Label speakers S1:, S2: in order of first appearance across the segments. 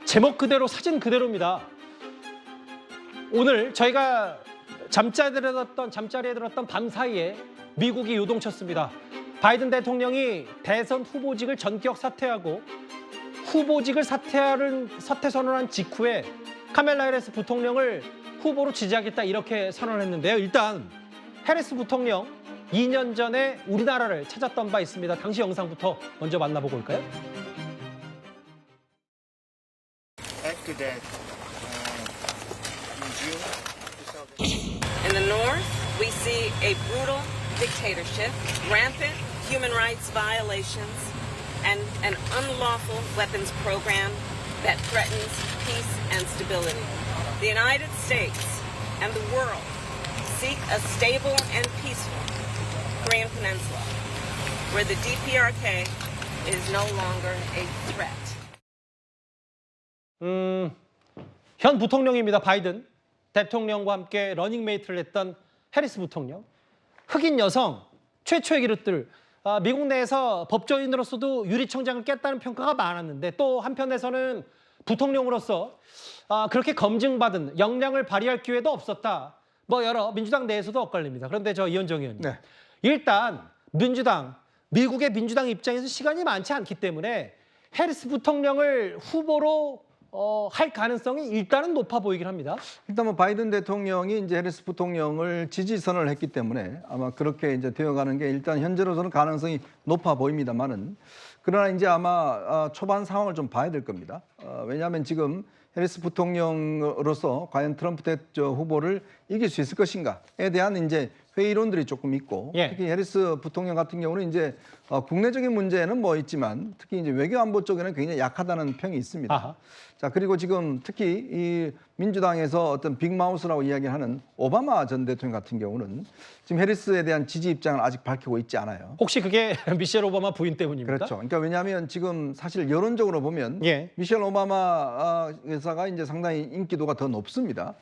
S1: 제목 그대로 사진 그대로입니다. 오늘 저희가 잠자리에 들었던 밤 사이에 미국이 요동쳤습니다. 바이든 대통령이 대선 후보직을 전격 사퇴하고 후보직을 사퇴 선언한 직후에 카멜라 해리스 부통령을 후보로 지지하겠다 이렇게 선언했는데요. 일단 해리스 부통령 2년 전에 우리나라를 찾았던 바 있습니다. 당시 영상부터 먼저 만나보고 올까요?
S2: After that, in June 2000.
S3: In the north, we see a brutal dictatorship, rampant human rights violations, and an unlawful weapons program that threatens peace and stability. The United States and the world seek a stable and peaceful Korean Peninsula, where the DPRK is no longer a threat.
S1: 현 부통령입니다. 바이든 대통령과 함께 러닝메이트를 했던 해리스 부통령. 흑인 여성 최초의 기록들. 미국 내에서 법조인으로서도 유리천장을 깼다는 평가가 많았는데 또 한편에서는 부통령으로서 그렇게 검증받은 역량을 발휘할 기회도 없었다. 뭐 여러 민주당 내에서도 엇갈립니다. 그런데 저 이현정 의원님.
S4: 네.
S1: 일단 미국의 민주당 입장에서 시간이 많지 않기 때문에 해리스 부통령을 후보로 할 가능성이 일단은 높아 보이긴 합니다.
S4: 일단 뭐 바이든 대통령이 이제 해리스 부통령을 지지 선언을 했기 때문에 아마 그렇게 이제 되어가는 게 일단 현재로서는 가능성이 높아 보입니다만은 그러나 이제 아마 초반 상황을 좀 봐야 될 겁니다. 왜냐하면 지금 해리스 부통령으로서 과연 트럼프 후보를 이길 수 있을 것인가에 대한 이제 회의론들이 조금 있고 특히 해리스 부통령 같은 경우는 이제 국내적인 문제는 뭐 있지만 특히 이제 외교 안보 쪽에는 굉장히 약하다는 평이 있습니다.
S1: 아하.
S4: 자, 그리고 지금 특히 이 민주당에서 어떤 빅마우스라고 이야기하는 오바마 전 대통령 같은 경우는 지금 해리스에 대한 지지 입장을 아직 밝히고 있지 않아요.
S1: 혹시 그게 미셸 오바마 부인 때문입니까?
S4: 그렇죠. 그러니까 왜냐하면 지금 사실 여론적으로 보면 미셸 오바마 여사가 이제 상당히 인기도가 더 높습니다.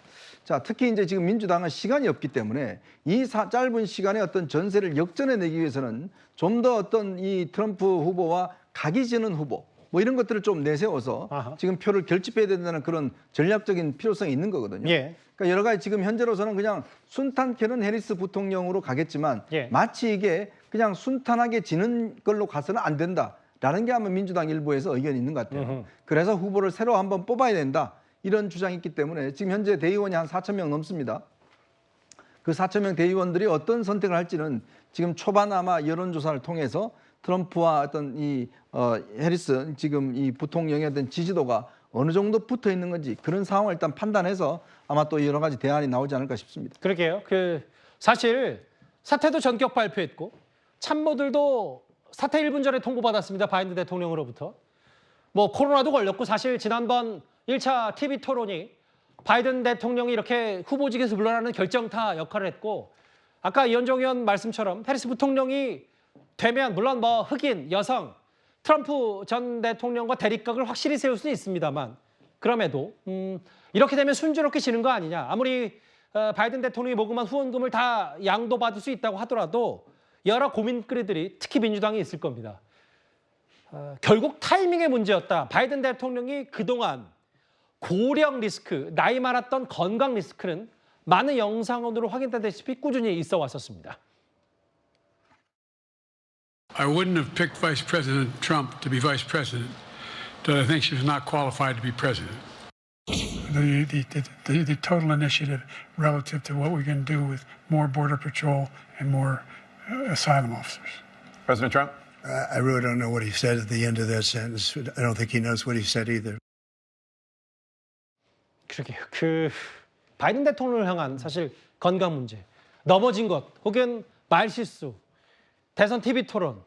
S4: 자, 특히 이제 지금 민주당은 시간이 없기 때문에 이 짧은 시간에 어떤 전세를 역전해내기 위해서는 좀 더 어떤 이 트럼프 후보와 각이 지는 후보 뭐 이런 것들을 좀 내세워서 지금 표를 결집해야 된다는 그런 전략적인 필요성이 있는 거거든요. 그러니까 여러 가지 지금 현재로서는 그냥 순탄케는 해리스 부통령으로 가겠지만 마치 이게 그냥 순탄하게 지는 걸로 가서는 안 된다라는 게 아마 민주당 일부에서 의견이 있는 것 같아요. 그래서 후보를 새로 한번 뽑아야 된다. 이런 주장이 있기 때문에 지금 현재 대의원이 한 4,000명 넘습니다. 그 4,000명 대의원들이 어떤 선택을 할지는 지금 초반 아마 여론조사를 통해서 트럼프와 어떤 이 해리스 지금 이 부통령의 어떤 지지도가 어느 정도 붙어 있는 건지 그런 상황을 일단 판단해서 아마 또 여러 가지 대안이 나오지 않을까 싶습니다.
S1: 그러게요. 사실 사퇴도 전격 발표했고 참모들도 사퇴 1분 전에 통보받았습니다. 바이든 대통령으로부터. 뭐 코로나도 걸렸고 사실 지난번 1차 TV 토론이 바이든 대통령이 이렇게 후보직에서 물러나는 결정타 역할을 했고 아까 이현정 의원 말씀처럼 해리스 부통령이 되면 물론 뭐 흑인, 여성, 트럼프 전 대통령과 대립각을 확실히 세울 수는 있습니다만 그럼에도 이렇게 되면 순조롭게 지는 거 아니냐. 아무리 바이든 대통령이 모금한 후원금을 다 양도받을 수 있다고 하더라도 여러 고민거리들이 특히 민주당이 있을 겁니다. 결국 타이밍의 문제였다. 바이든 대통령이 그동안 고령 리스크, 나이 많았던 건강 리스크는 많은 영상으로 확인되다시피 꾸준히 있어 왔었습니다.
S5: I wouldn't have picked Vice President Trump to be Vice President, but I think she was not qualified to be President. The total initiative relative to what we're going to do with more Border Patrol and more asylum officers.
S6: President Trump?
S7: I really don't know what he said at the end of that sentence. I don't think he knows what he said either.
S1: 그러게요. 바이든 대통령을 향한 사실 건강 문제, 넘어진 것 혹은 말실수, 대선 TV 토론,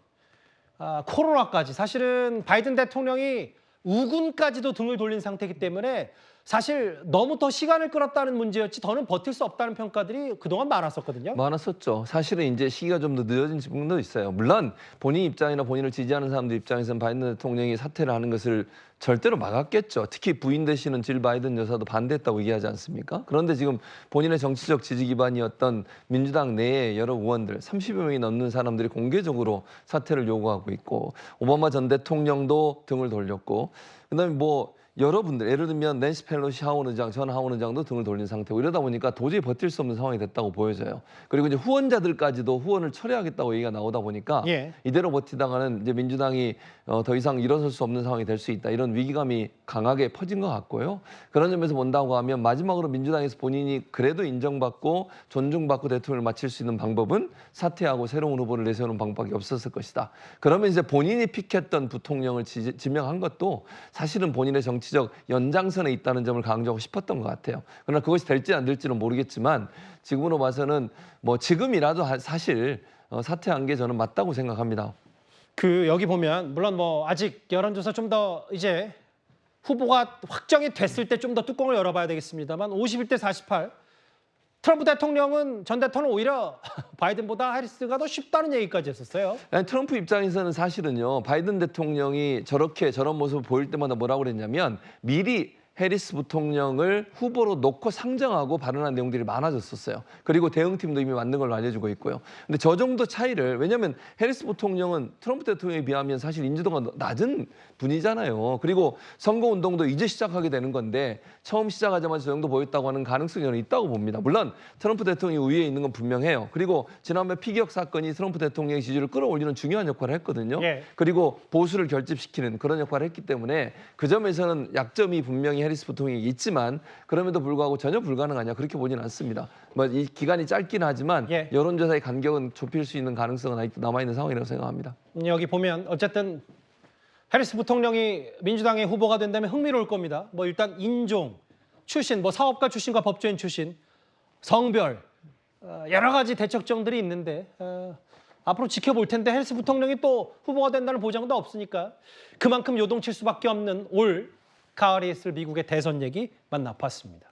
S1: 코로나까지 사실은 바이든 대통령이 우군까지도 등을 돌린 상태이기 때문에 사실 너무 더 시간을 끌었다는 문제였지 더는 버틸 수 없다는 평가들이 그동안 많았었거든요.
S8: 많았었죠. 사실은 이제 시기가 좀 더 늦어진 부분도 있어요. 물론 본인 입장이나 본인을 지지하는 사람들 입장에서는 바이든 대통령이 사퇴를 하는 것을 절대로 막았겠죠. 특히 부인 되시는 질 바이든 여사도 반대했다고 얘기하지 않습니까? 그런데 지금 본인의 정치적 지지 기반이었던 민주당 내의 여러 의원들 30여 명이 넘는 사람들이 공개적으로 사퇴를 요구하고 있고 오바마 전 대통령도 등을 돌렸고 그다음에 뭐 여러분들 예를 들면 낸시 펠로시 하원 의장, 전 하원 의장도 등을 돌린 상태고 이러다 보니까 도저히 버틸 수 없는 상황이 됐다고 보여져요. 그리고 이제 후원자들까지도 후원을 철회하겠다고 얘기가 나오다 보니까
S1: 예.
S8: 이대로 버티다가는 이제 민주당이 더 이상 일어설 수 없는 상황이 될 수 있다. 이런 위기감이 강하게 퍼진 것 같고요. 그런 점에서 본다고 하면 마지막으로 민주당에서 본인이 그래도 인정받고 존중받고 대통령을 마칠 수 있는 방법은 사퇴하고 새로운 후보를 내세우는 방법밖에 없었을 것이다. 그러면 이제 본인이 픽했던 부통령을 지명한 것도 사실은 본인의 정치적 연장선에 있다는 점을 강조하고 싶었던 것 같아요. 그러나 그것이 될지 안 될지는 모르겠지만 지금으로 봐서는 뭐 지금이라도 사실 사퇴한 게 저는 맞다고 생각합니다.
S1: 여기 보면 물론 뭐 아직 여론조사 좀 더 이제 후보가 확정이 됐을 때 좀 더 뚜껑을 열어봐야 되겠습니다만 51대 48. 트럼프 대통령은 전 대통령 오히려 바이든보다 해리스가 더 쉽다는 얘기까지 했었어요.
S8: 아니, 트럼프 입장에서는 사실은요. 바이든 대통령이 저런 모습을 보일 때마다 뭐라고 그랬냐면 미리 해리스 부통령을 후보로 놓고 상정하고 발언한 내용들이 많아졌었어요. 그리고 대응팀도 이미 만든 걸로 알려지고 있고요. 근데 저 정도 차이를 왜냐하면 해리스 부통령은 트럼프 대통령에 비하면 사실 인지도가 낮은 분이잖아요. 그리고 선거운동도 이제 시작하게 되는 건데 처음 시작하자마자 저 정도 보였다고 하는 가능성이 저는 있다고 봅니다. 물론 트럼프 대통령이 우위에 있는 건 분명해요. 그리고 지난번 피격 사건이 트럼프 대통령의 지지를 끌어올리는 중요한 역할을 했거든요.
S1: 예.
S8: 그리고 보수를 결집시키는 그런 역할을 했기 때문에 그 점에서는 약점이 분명히 해리스 부통령이 있지만 그럼에도 불구하고 전혀 불가능하냐 그렇게 보지는 않습니다. 뭐 이 기간이 짧긴 하지만
S1: 예.
S8: 여론조사의 간격은 좁힐 수 있는 가능성은 남아있는 상황이라고 생각합니다.
S1: 여기 보면 어쨌든 해리스 부통령이 민주당의 후보가 된다면 흥미로울 겁니다. 뭐 일단 인종, 출신, 뭐 사업가 출신과 법조인 출신, 성별 여러 가지 대척점들이 있는데 앞으로 지켜볼 텐데 해리스 부통령이 또 후보가 된다는 보장도 없으니까 그만큼 요동칠 수밖에 없는 올 가을에 있을 미국의 대선 얘기 만나봤습니다.